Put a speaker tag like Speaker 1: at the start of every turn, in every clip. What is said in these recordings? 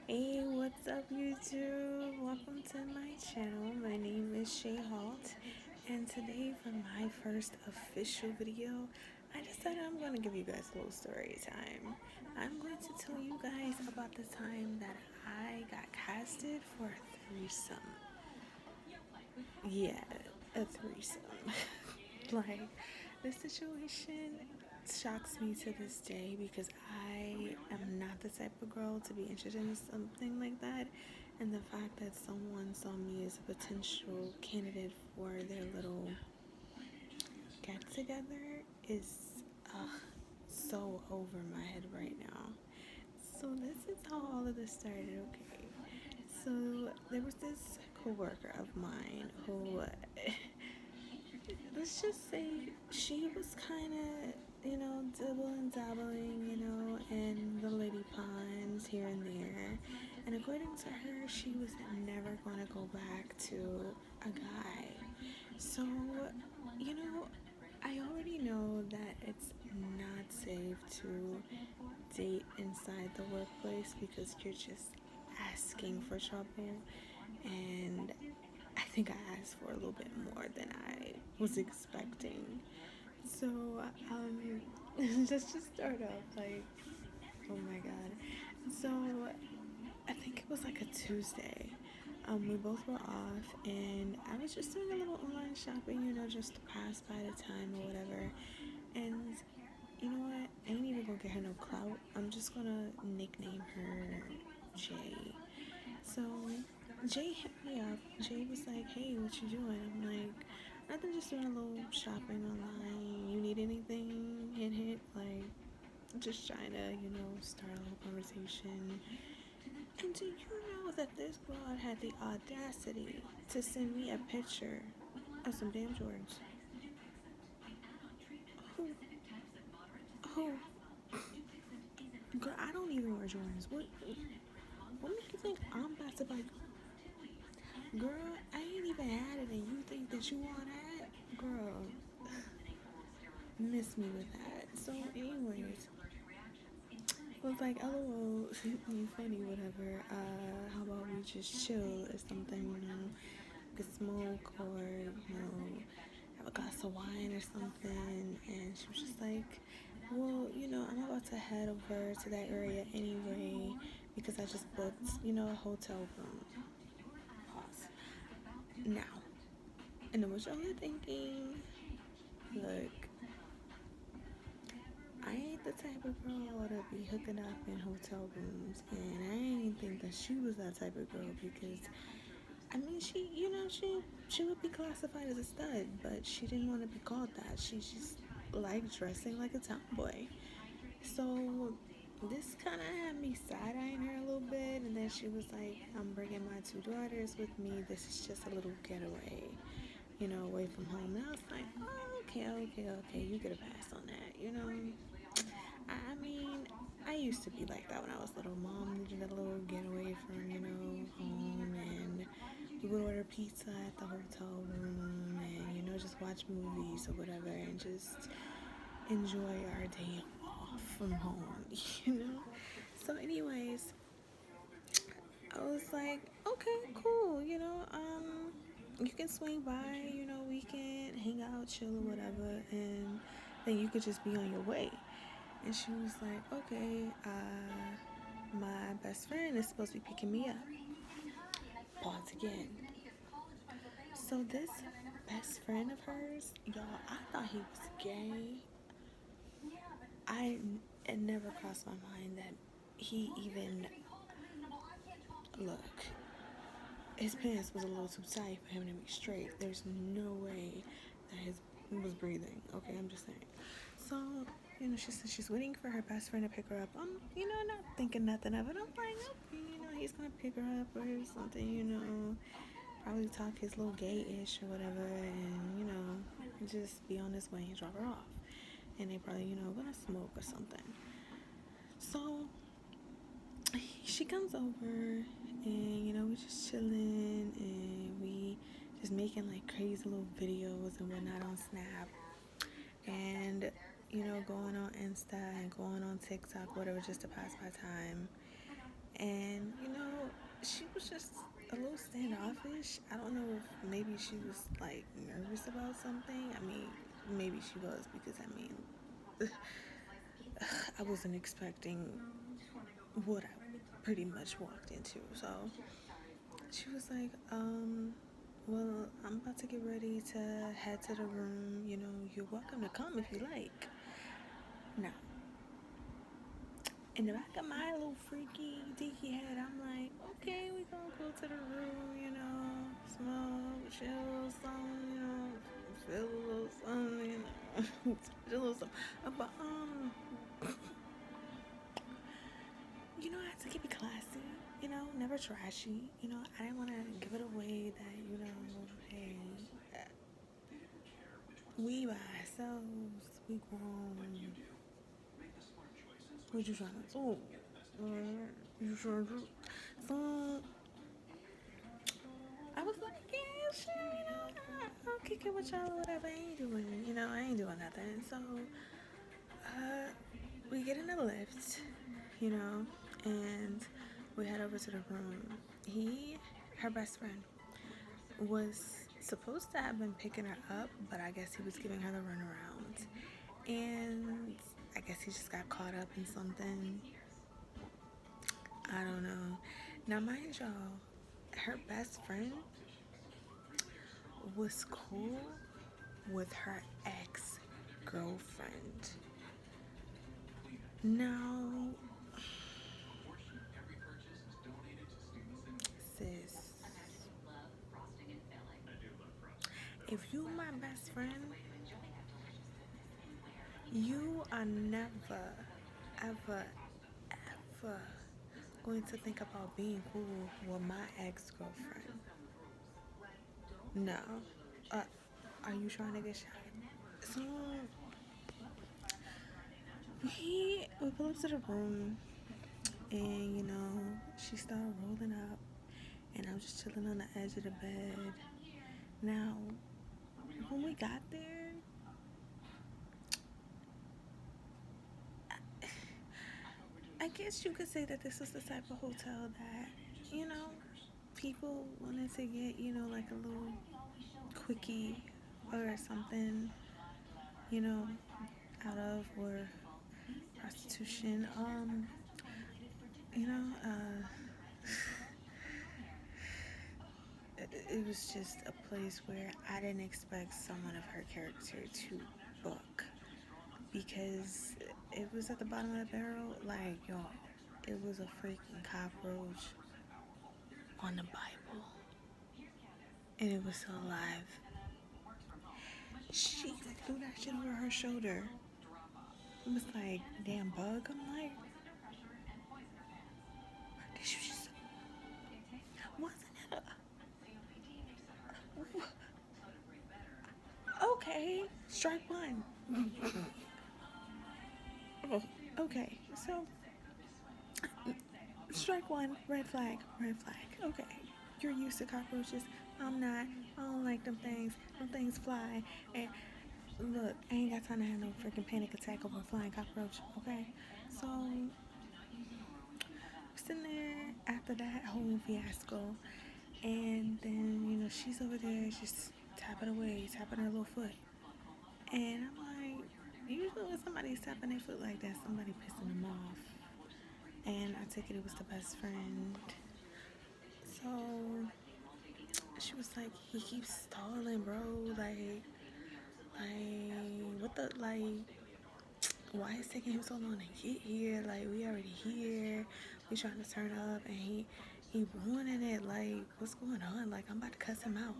Speaker 1: Hey, what's up, YouTube? Welcome to my channel. My name is Shay Halt, and today, for my first official video, I decided I'm going to give you guys a little story time. I'm going to tell you guys about the time that I got casted for a threesome. Yeah, a threesome. Like, this situation shocks me to this day because I am not the type of girl to be interested in something like that. And the fact that someone saw me as a potential candidate for their little get together is so over my head right now. So, this is how all of this started, okay? So, there was this coworker of mine who let's just say she was kind of, dibbling, dabbling, in the lady ponds here and there. And according to her, she was never going to go back to a guy. So, you know, I already know that it's not safe to date inside the workplace because you're just asking for trouble. And I think I asked for a little bit more than I was expecting. So, just to start off, like, oh my god. So, I think it was like a Tuesday. We both were off, and I was just doing a little online shopping, just to pass by the time or whatever. And you know what? I ain't even gonna get her no clout. I'm just gonna nickname her Jay. So Jay hit me up. Jay was like, "Hey, what you doing?" I'm like, "Nothing, just doing a little shopping online. You need anything? Hint, hint. Like, just trying to, start a little conversation." And do you know that this broad had the audacity to send me a picture of some damn Jordans? Who, who, girl, I don't even wear Jordans. What make you think I'm about to buy? Girl, I ain't even had it, and you think that you want that? Girl, miss me with that. So, anyways, it was like, LOL, you funny, whatever. How about we just chill or something, could smoke or, have a glass of wine or something. And she was just like, well, I'm about to head over to that area anyway because I just booked, a hotel room. Pause. Now, I know what y'all are thinking. Look, I ain't the type of girl to be hooking up in hotel rooms, and I ain't think that she was that type of girl because, I mean, she would be classified as a stud, but she didn't want to be called that. She just liked dressing like a tomboy. So this kind of had me side-eyeing her a little bit, and then she was like, "I'm bringing my two daughters with me. This is just a little getaway, away from home." And I was like, "Oh, okay, okay, okay. You get a pass on that. I mean, I used to be like that when I was little. Mom needed a little getaway from, home, and we would order pizza at the hotel room and, just watch movies or whatever and just enjoy our day off from home, you know? So, anyways, I was like, okay, cool, you can swing by, we can hang out, chill, or whatever, and then you could just be on your way. And she was like, okay, my best friend is supposed to be picking me up. Pause again. So this best friend of hers, y'all, I thought he was gay. It never crossed my mind that he even, look, his pants was a little too tight for him to be straight. There's no way that he was breathing. Okay, I'm just saying. So, she said she's waiting for her best friend to pick her up. I'm, not thinking nothing of it. I'm like, okay, he's gonna pick her up or something, probably talk his little gay-ish or whatever, and, just be on his way and drop her off. And they probably, gonna smoke or something. So, she comes over, and, we just chilling, and we just making, like, crazy little videos and whatnot on Snap. And going on Insta and going on TikTok, whatever, just to pass my time. And was just a little standoffish. I don't know if maybe she was like nervous about something. I mean, maybe she was because I mean, I wasn't expecting what I pretty much walked into. So she was like, well, I'm about to get ready to head to the room. You know, you're welcome to come if you like. Now, in the back of my little freaky deaky head, I'm like, okay, we gonna go to the room, you know, smoke, chill, something, you know, feel a little something, you know, a little something. But you know, I had to keep it classy, you know, never trashy. You know, I didn't want to give it away that, you know, hey, we by ourselves, we grown. What you trying to do? You trying to do? So I was like, yeah, sure, you know, I'll kick it with y'all or whatever. I ain't doing, you know, I ain't doing nothing. So we get in the lift, you know, and we head over to the room. Her best friend, was supposed to have been picking her up, but I guess he was giving her the runaround. And I guess he just got caught up in something. I don't know. Now, mind y'all, her best friend was cool with her ex-girlfriend. Now, sis, if you my best friend, you are never, ever, ever going to think about being cool with my ex-girlfriend. No. Uh, are you trying to get shot? So we pull up to the room, and you know she started rolling up, and I was just chilling on the edge of the bed. Now, when we got there, I guess you could say that this was the type of hotel that, you know, people wanted to get, you know, like a little quickie or something, you know, out of, or prostitution. You know, it was just a place where I didn't expect someone of her character to book, because it was at the bottom of the barrel. Like, y'all, it was a freaking cockroach on the Bible, and it was still alive. She threw that shit over her shoulder. It was like, damn bug. I'm like, did you just, wasn't it okay, strike one. Oh, okay, so strike one, red flag, red flag. Okay, you're used to cockroaches. I'm not. I don't like them things. Them things fly. And look, I ain't got time to have no freaking panic attack over a flying cockroach. Okay, so sitting there after that whole fiasco, and then you know she's over there just tapping away, tapping her little foot, and I'm like, usually when somebody's tapping their foot like that, somebody pissing them off. And I took it was the best friend. So she was like, he keeps stalling, bro. What the, why is it taking him so long to get here? Like, we already here. We trying to turn up, and he ruining it. Like, what's going on? Like, I'm about to cuss him out.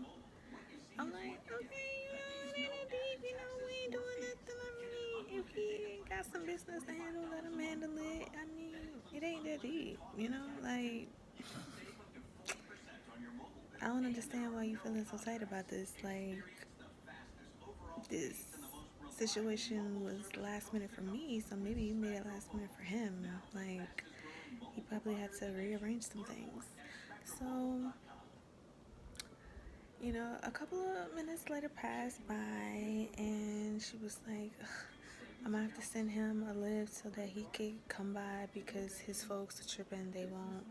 Speaker 1: I'm like, okay, you know, it ain't that deep. You know, we ain't doing nothing. I mean, if he got some business to handle, let him handle it. I mean, it ain't that deep. You know, like, I don't understand why you feeling so tight about this. Like, this situation was last minute for me, so maybe you made it last minute for him. Like, he probably had to rearrange some things. So, you know, a couple of minutes later passed by, and she was like, I'm gonna have to send him a lift so that he could come by because his folks are tripping. They won't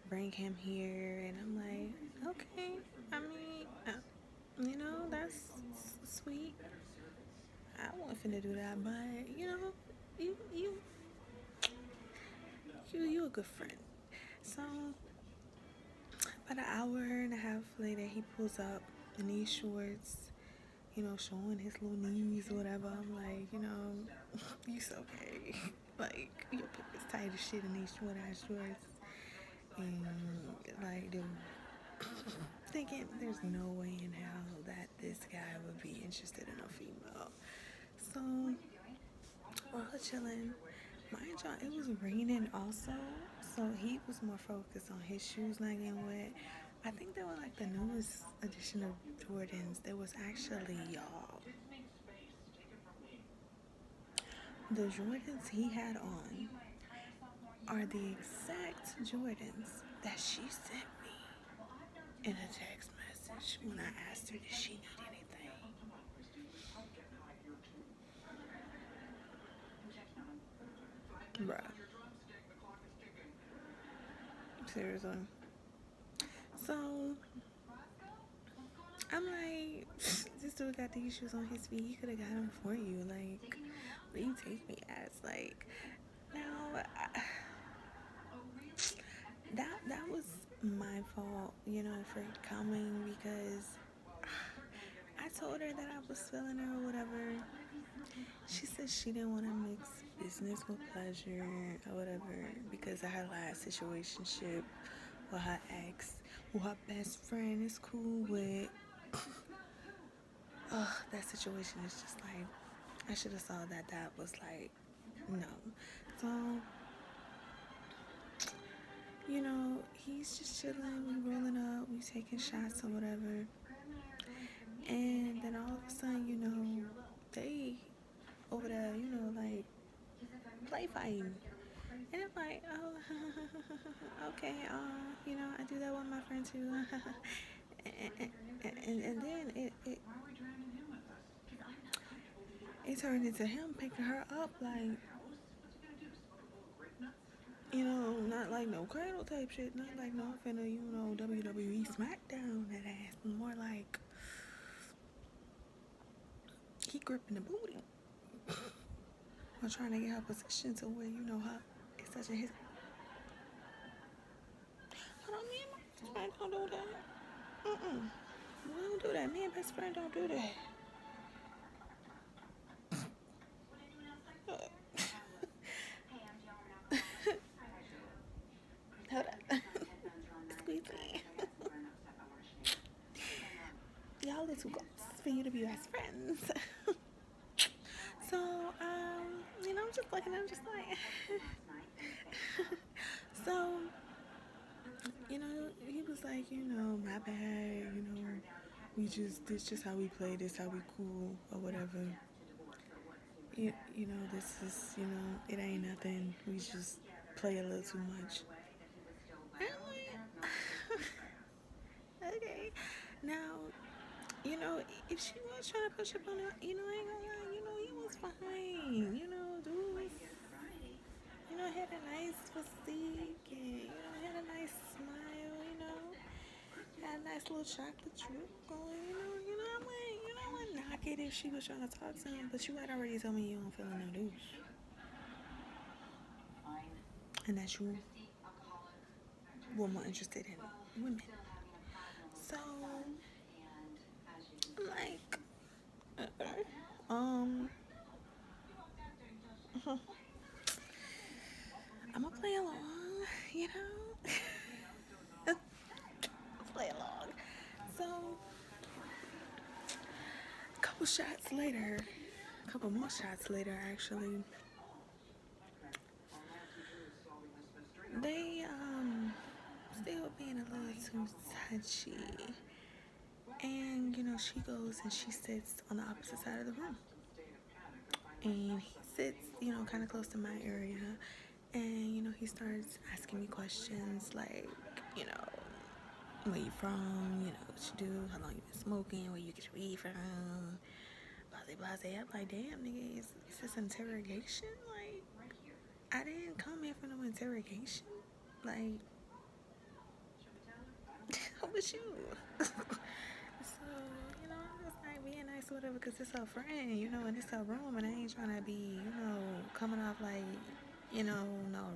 Speaker 1: bring him here. And I'm like, okay, I mean, that's sweet. I wasn't finna do that, but you you you a good friend. So about an hour and a half later, he pulls up in these shorts, showing his little knees or whatever. I'm like, you so okay. Like, your pocket's tight as shit in these short ass shorts. And, like, dude, thinking there's no way in hell that this guy would be interested in a female. So, while chilling, mind y'all, it was raining also. So, he was more focused on his shoes not getting wet. I think they were like the newest edition of Jordans. There was actually, y'all, the Jordans he had on are the exact Jordans that she sent me in a text message when I asked her if she need anything. Bruh. Seriously. So, I'm like, this dude got these shoes on his feet. He could have got them for you. Like, what you take me as? Like, now, that was my fault, for coming because I told her that I was feeling her or whatever. She said she didn't want to mix business with pleasure or whatever because of her last situationship with her ex, who her best friend is cool with. That situation is just like, I should have saw that was like, no. So, he's just chilling, we rolling up, we taking shots or whatever. And then all of a sudden, they over there, like play fighting. And I'm like, oh, okay, I do that with my friend too. and then it turned into him picking her up, like, not like no cradle type shit, not like no finna, WWE SmackDown that ass, more like he gripping the booty or trying to get her position to where, her, it's such a his. Hold on, me and my friend don't do that. We don't do that. Me and best friend don't do that. Hold on. Squeeze me. Y'all little ghosts for you to be best friends. So, I'm just looking, I'm just like, so, he was like, my bad, this just how we play, this how we cool, or whatever. This is, it ain't nothing, we just play a little too much. I'm like, okay. Now, if she was trying to push up on it, I ain't gonna lie, he was fine. Dude, had a nice physique and, had a nice smile, had a nice little chocolate drip going, I wouldn't knock it if she was trying to talk to him, but you had already told me you don't feel no douche. And that you were more interested in women. So, I'm like, okay. I'm gonna play along, play along. So, a couple more shots later, actually, they still being a little too touchy. And she goes and she sits on the opposite side of the room. And he sits, kind of close to my area. And he starts asking me questions like, where you from, what you do, how long you been smoking, where you get your weed from, blase blase. I'm like, damn, nigga, is this interrogation? Like, I didn't come here for no interrogation. Like, was you. So, I'm just like being nice or whatever because it's her friend, and it's her room, and I ain't trying to be, coming off like, no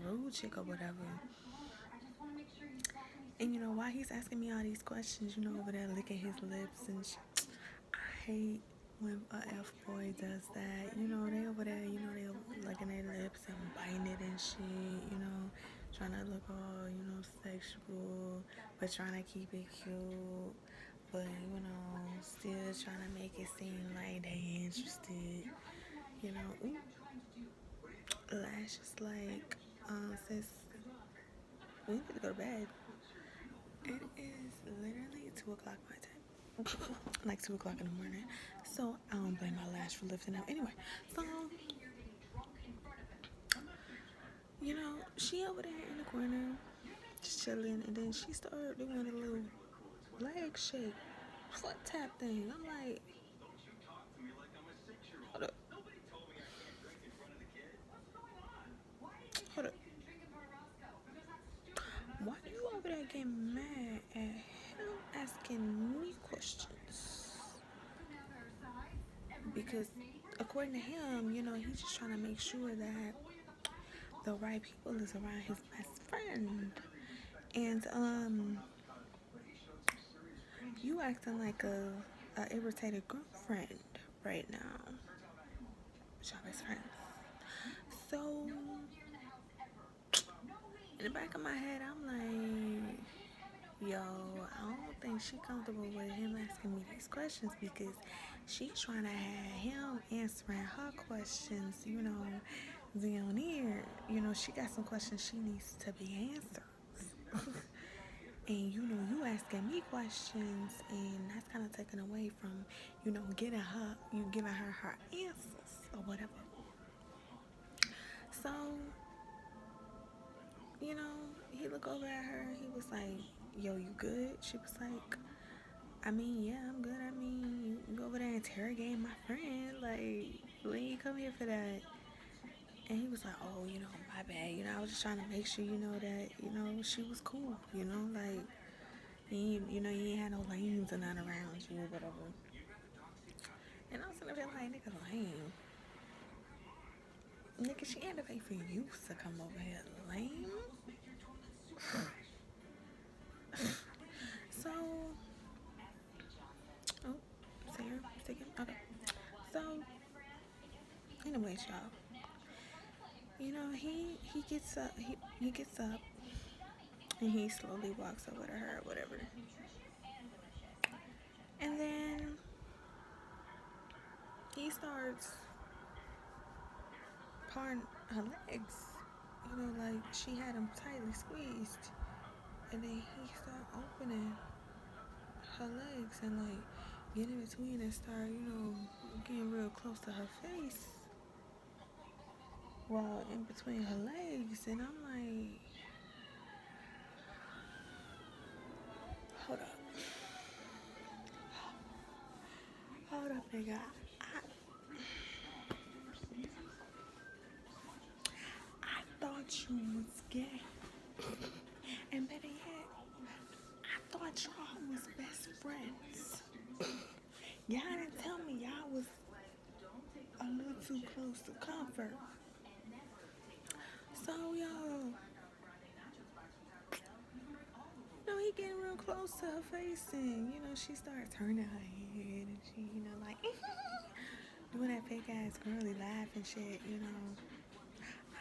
Speaker 1: rude chick or whatever. And, while he's asking me all these questions, over there licking his lips and I hate when a F boy does that. They over there, they licking their lips and biting it and shit, trying to look all, sexual, but trying to keep it cute. But, still trying to make it seem like they interested, Ooh, Lash is like, since we need to go to bed. It is literally 2 o'clock my time. Like 2 o'clock in the morning. So I don't blame my Lash for lifting up. Anyway, so, she over there in the corner, just chilling, and then she started doing a little leg shake, foot tap thing. I'm like, hold up, hold up. Why are you over there getting mad at him asking me questions? Because according to him, he's just trying to make sure that the right people is around his best friend. And you acting like a irritated girlfriend right now. With your best friend. So in the back of my head, I'm like, yo, I don't think she comfortable with him asking me these questions because she's trying to have him answering her questions, down here. She got some questions she needs to be answered. And you asking me questions, and that's kind of taken away from, giving her answers or whatever. So, he looked over at her. He was like, "Yo, you good?" She was like, "I mean, yeah, I'm good. I mean, you over there interrogating my friend. Like, when you come here for that?" And he was like, "Oh, my bad. I was just trying to make sure, that, she was cool. Like, you ain't had no lames or none around you or whatever." And I was sitting there like, nigga, lame. Nigga, she had to pay for you to come over here. Lame? So, oh, Sarah, second. Okay. So, anyways, y'all. He gets up. He gets up, and he slowly walks over to her, or whatever. And then he starts parting her legs. Like she had him tightly squeezed, and then he started opening her legs and like getting in between and start, getting real close to her face while in between her legs. And I'm like, hold up, hold up, nigga. I thought you was gay, and better yet, I thought y'all was best friends. Y'all didn't tell me y'all was a little too close to comfort. So, y'all, he getting real close to her face, and, she started turning her head, and she, like, doing that fake ass girly laugh and shit,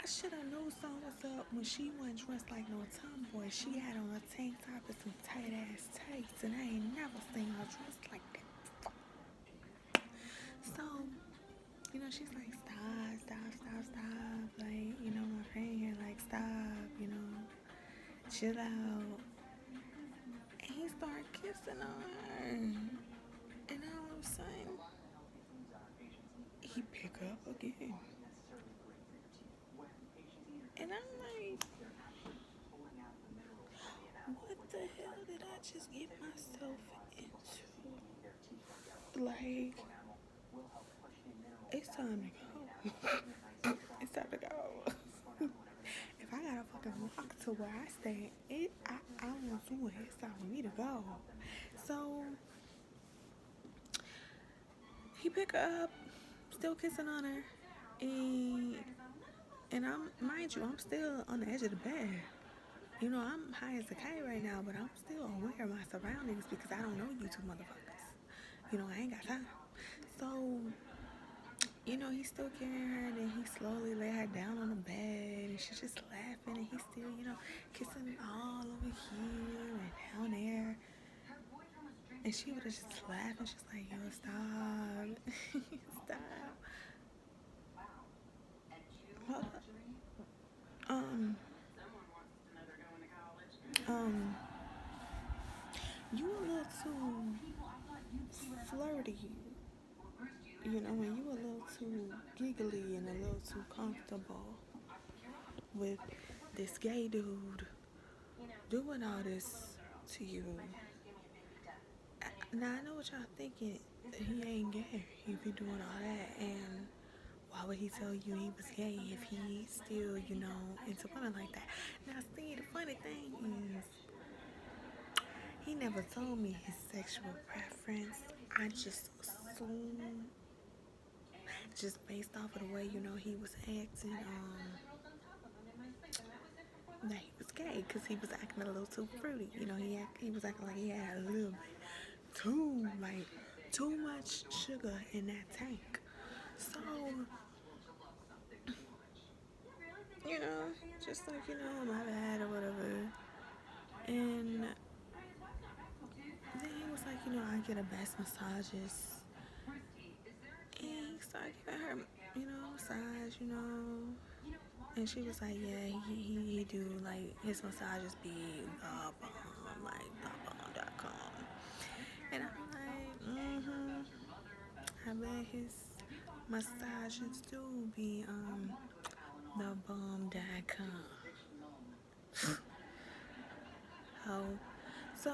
Speaker 1: I should have known something was up when she wasn't dressed like no tomboy. She had on a tank top and some tight ass tights, and I ain't never seen her dressed like that. So, she's like, stop, stop, stop, stop. Like, my friend here, like, stop, chill out. And he started kissing on her. And all of a sudden, he pick up again. And I'm like, what the hell did I just get myself into? Like, it's time to go. It's time to go. If I gotta fucking walk to where I stay, I don't do it. It's time for me to go. So he pick her up, still kissing on her, and I'm, mind you, I'm still on the edge of the bed. You know, I'm high as a kite right now, but I'm still aware of my surroundings because I don't know you two motherfuckers. You know, I ain't got time. So, you know, he's still carrying her, and then he slowly lay her down on the bed, and she's just laughing, and he's still, you know, kissing all over here and down there. And she would have just laughed, and she's like, yo, stop. Stop. Hold up. Um, um, you a little too flirty. You know, when you a little too giggly and a little too comfortable with this gay dude doing all this to you. Now I know what y'all thinking. He ain't gay if he doing all that, and why would he tell you he was gay if he still, you know, into women like that? Now see, the funny thing is, he never told me his sexual preference. I just assumed, just based off of the way, you know, he was acting, that he was gay, because he was acting a little too fruity. You know, he was acting like he had a little bit too much sugar in that tank. So, you know, just like, you know, my bad or whatever. And then he was like, you know, I get the best massages. And he started giving her, you know, massage, you know. And she was like, yeah, he do, like, his massages be the bomb, like, thebomb.com. And I'm like, I bet his massages do be, thebomb.com. Oh, so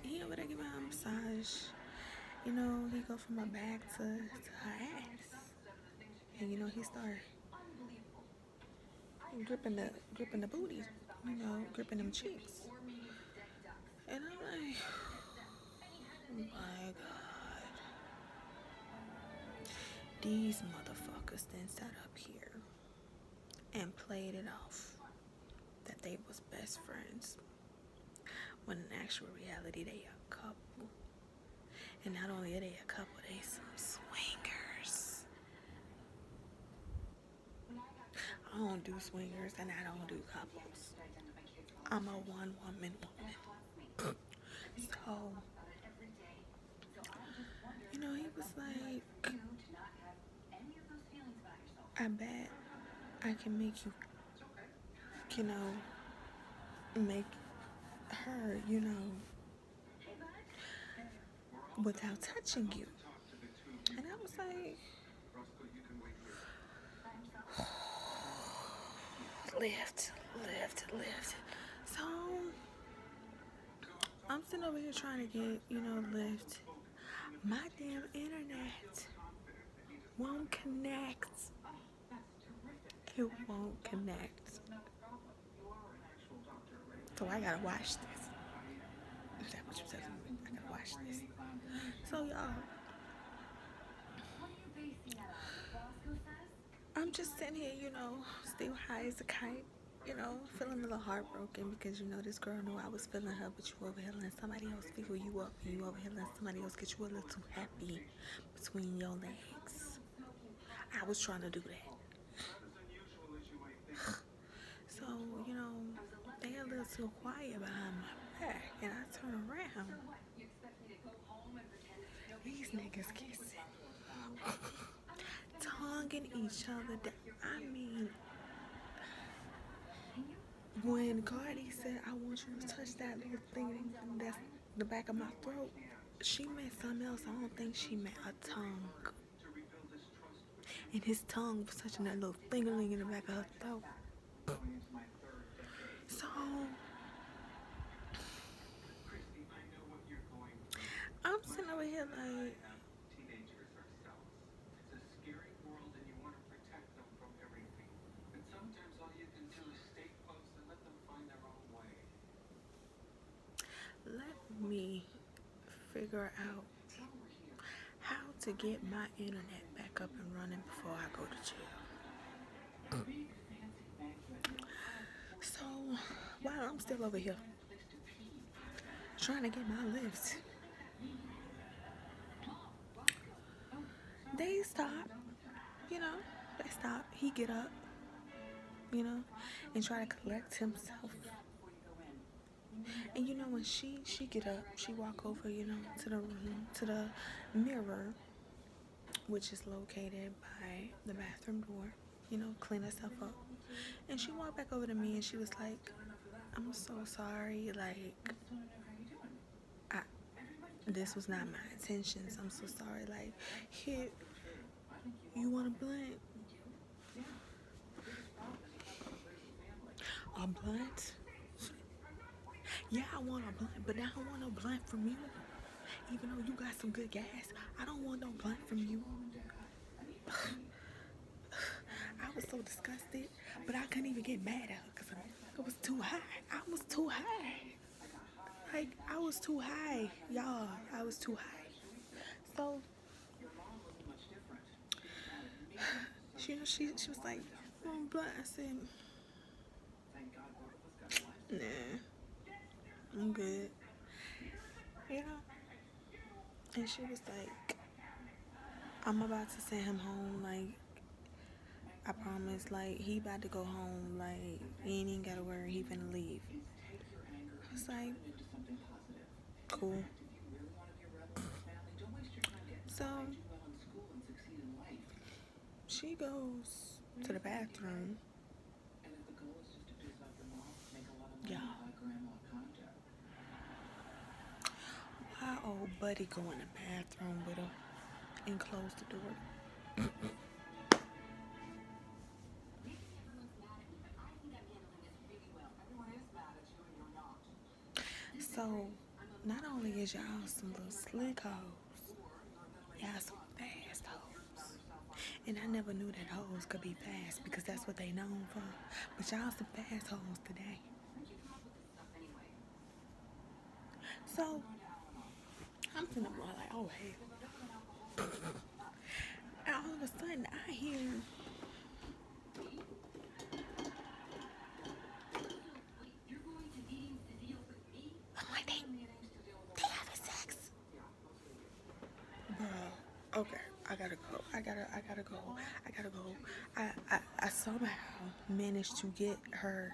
Speaker 1: he over there giving her a massage. You know, he go from her back to her ass. And, you know, he started gripping the booty, you know, gripping them cheeks. And I'm like, oh my God. These motherfuckers then sat up here and played it off that they was best friends, when in actual reality they a couple. And not only are they a couple, they some swingers. I don't do swingers and I don't do couples. I'm a one woman. So, you know, he was like, I bet I can make you know, make her, you know, without touching you. And I was like, lift. So I'm sitting over here trying to get, you know, lift. My damn internet won't connect. It won't connect. So I gotta watch this. Is that what you said? I gotta watch this. So y'all, I'm just sitting here, you know, still high as a kite, you know, feeling a little heartbroken because, you know, this girl knew I was feeling her, but you over here letting somebody else feel you up, and you over here letting somebody else get you a little too happy between your legs. I was trying to do that. So, you know, they a little too quiet behind my back, and I turn around. These niggas kissing, tonguing each other down. I mean, when Cardi said, I want you to touch that little thing that's the back of my throat, she meant something else. I don't think she meant a tongue. And his tongue was touching that little thing-a-ling in the back of her throat. So, I'm sitting over here like, let me figure out how to get my internet back up and running before I go to jail. So while I'm still over here trying to get my lift, they stop, you know, they stop. He get up, you know, and try to collect himself. And you know, when she get up, she walk over, you know, to the room, to the mirror, which is located by the bathroom door, you know, clean herself up. And she walked back over to me and she was like, I'm so sorry, like, this was not my intentions. I'm so sorry. Like, here, you want a blunt? A blunt? Yeah, I want a blunt, but I don't want no blunt from you. Even though you got some good gas, I don't want no blunt from you. I was so disgusted, but I couldn't even get mad at her because it was too high. I was too high. Like, I was too high, y'all. I was too high. So, she was like, oh, blunt. I said, nah, I'm good. You know? And she was like, I'm about to send him home. Like, I promise. Like, he about to go home. Like, he ain't even gotta worry. He finna leave. I was like, cool. So, she goes to the bathroom. Yeah. My old buddy go in the bathroom with her and close the door. So, not only is y'all some little slick hoes, y'all some fast hoes. And I never knew that hoes could be fast because that's what they known for. But y'all some fast hoes today. So, I'm finna go like, oh, hey. And all of a sudden, I hear, I'm like, they having sex. Bruh, okay, I gotta go. I gotta go. I somehow managed to get her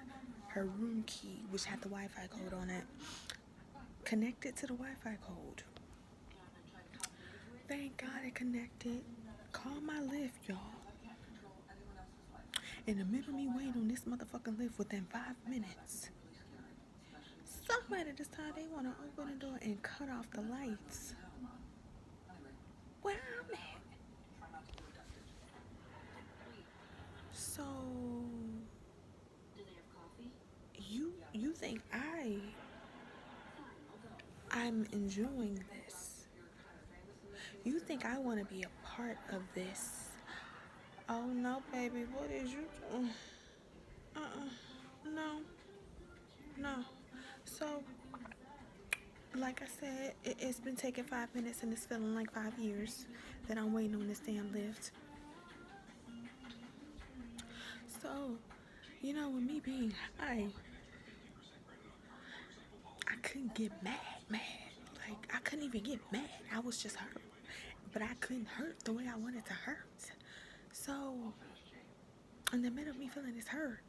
Speaker 1: room key, which had the Wi-Fi code on it, connected to the Wi-Fi code. Thank God it connected. Call my lift, y'all. In the middle of me waiting on this motherfucking lift within 5 minutes, somebody decided they want to open the door and cut off the lights. Where I'm at. So you think I'm enjoying this? You think I want to be a part of this? Oh no, baby, what is you doing? No. So, like I said, it's been taking 5 minutes and it's feeling like 5 years that I'm waiting on this damn lift. So, you know, with me being high, I couldn't get mad. Like, I couldn't even get mad. I was just hurt. But I couldn't hurt the way I wanted to hurt. So, in the middle of me feeling this hurt,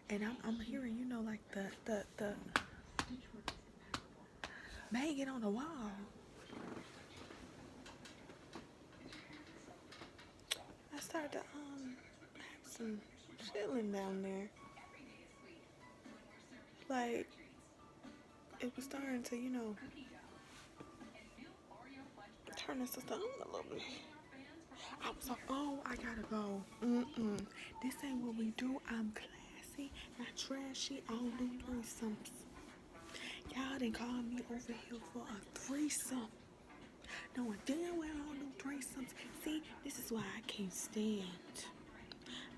Speaker 1: and I'm hearing, you know, like the banging on the wall. I started to have some feeling down there. Like, it was starting to, you know, turn into something a little bit. I was like, oh, I gotta go. This ain't what we do. I'm classy, not trashy. I don't do threesomes. Y'all done called me over here for a threesome. Knowing damn well I don't do threesomes. See, this is why I can't stand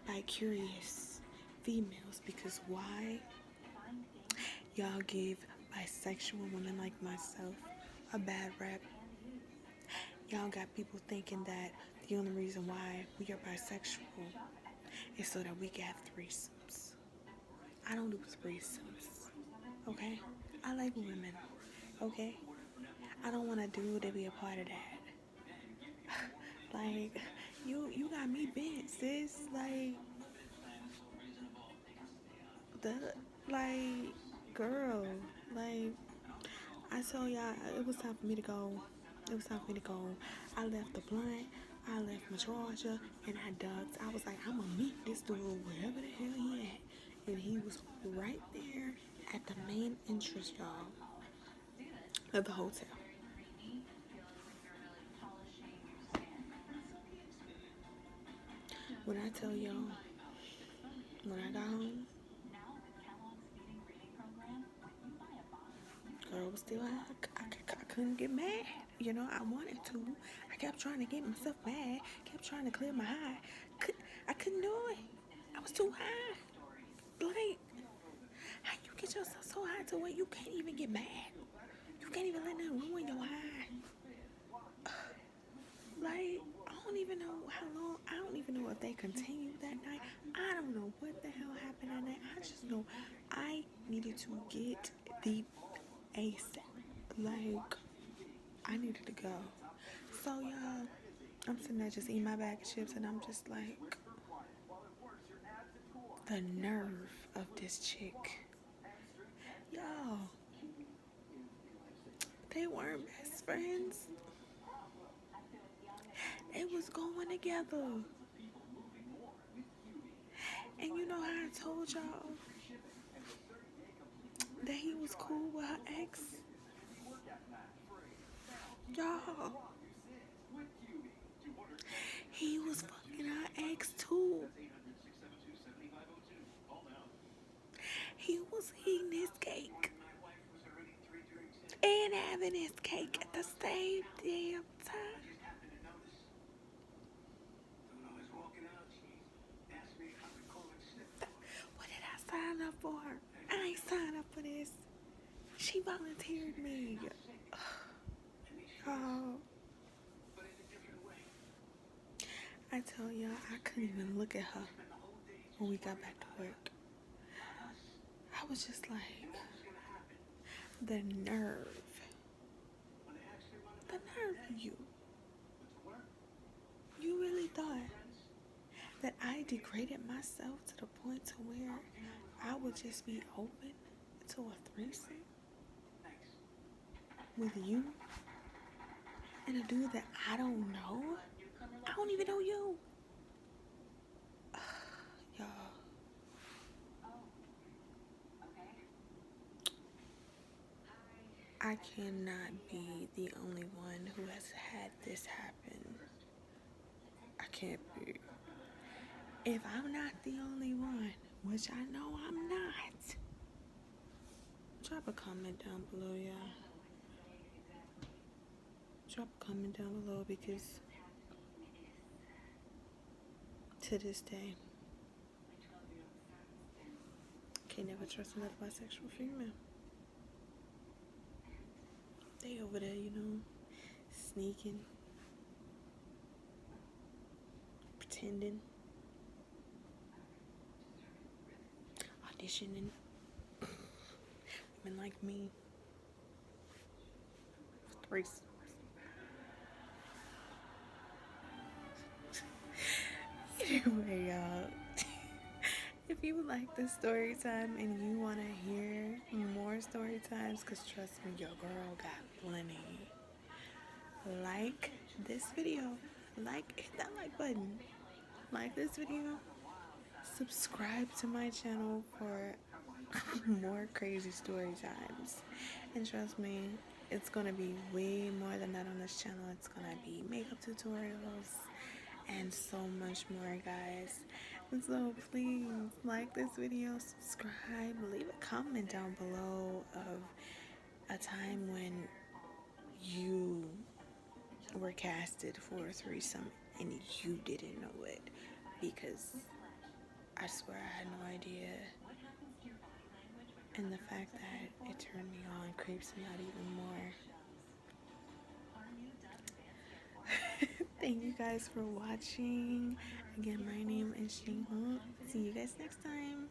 Speaker 1: bi-curious females. Because why? Y'all give bisexual women like myself a bad rep. Y'all got people thinking that the only reason why we are bisexual is so that we can have threesomes. I don't do threesomes, okay? I like women, okay? I don't want a dude to be a part of that. Like, you got me bent, sis. The, like, girl, like, I told y'all it was time for me to go. It was time for me to go. I left the blunt, I left my charger, and I ducked. I was like, I'm gonna meet this dude wherever the hell he at. And he was right there at the main entrance, y'all, of the hotel. When I tell y'all, when I got home, girl was still high. I couldn't get mad. You know, I wanted to. I kept trying to get myself mad. Kept trying to clear my high. I couldn't do it. I was too high. Like, how you get yourself so high to where you can't even get mad? You can't even let them ruin your high. Like, I don't even know how long. I don't even know if they continued that night. I don't know what the hell happened that night. I just know I needed to get the ASAP. Like, I needed to go. So, y'all, I'm sitting there just eating my bag of chips, and I'm just like, the nerve of this chick. Y'all, they weren't best friends. They was going together. And you know how I told y'all that he was cool with her ex? Y'all, he was fucking her ex too. He was eating his cake and having his cake at the same damn time. What did I sign up for? I ain't signed up for this. She volunteered me. Oh, I tell y'all, I couldn't even look at her when we got back to work. I was just like, the nerve. The nerve of you. You really thought that I degraded myself to the point to where I would just be open to a threesome with you and a dude that I don't know? I don't even know you. Y'all. I cannot be the only one who has had this happen. I can't be. If I'm not the only one, which I know I'm not, drop a comment down below, y'all. Drop a comment down below, because to this day, I can never trust another bisexual female. They over there, you know, sneaking, pretending, auditioning. Women like me. Threesome. Anyway, y'all, if you like this story time and you want to hear more story times, because trust me, your girl got plenty, like this video. Hit that like button. Like this video. Subscribe to my channel for more crazy story times. And trust me, it's going to be way more than that on this channel. It's going to be makeup tutorials and so much more, guys. And so please like this video, subscribe, leave a comment down below of a time when you were casted for a threesome and you didn't know it, because I swear I had no idea. And the fact that it turned me on creeps me out even more. Thank you guys for watching. Again, my name is Shing Hong. See you guys next time.